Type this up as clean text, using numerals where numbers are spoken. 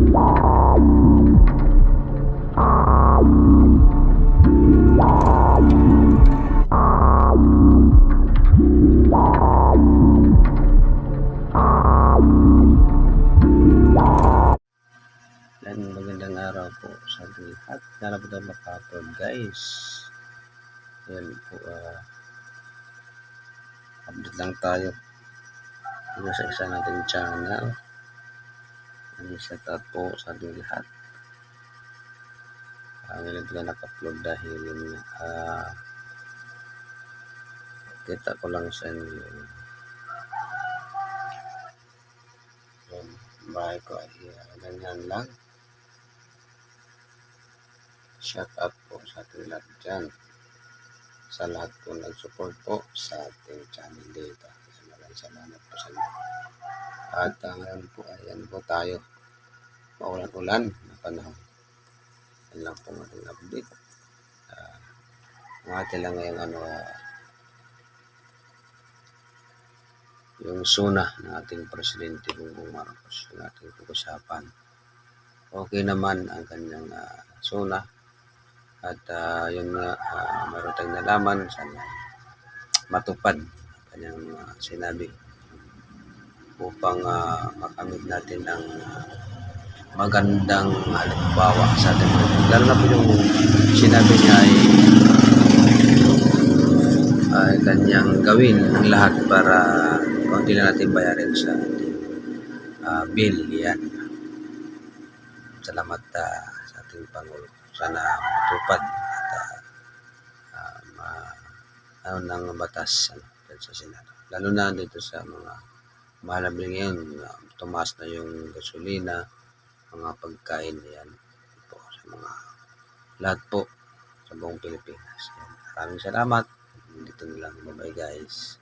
Yan, magandang araw po sa lahat. Sana po tayo makapag guys. Yan po, update lang tayo dito sa isa nating channel. Shout out po sa ating lahat. Ngayon po na naka-upload dahil kita ko lang sa inyo. Yan, bahay ko ay ganyan lang. Shout out po sa ating lahat dyan. Sa lahat po nag-support po sa ating channel dito. Maraming salamat po sa inyo. At ngayon po, ayan po tayo. Maulan-ulan na panahon. Yan lang po ating update. Ang atin lang ngayong yung SUNA ng ating Presidente Bongbong Marcos, yung ating pag-usapan. Okay naman ang kanyang SUNA. At yun nga, meron tayong nalaman, sana matupad ang kanyang sinabi upang makamit natin ang magandang halimbawa sa ating Presidente. Lalo na po yung sinabi niya ay kanyang gawin ang lahat para kaunti na natin bayarin sa bill. Yan. Salamat sa ating Pangulo. Sana matupad at ng batas sa Senado. Lalo na dito sa mga mahalabing ngayon, tumaas na yung gasolina, mga pagkain yan po sa mga lahat po sa buong Pilipinas. Yan. Maraming salamat. Dito na lang. Bye-bye guys.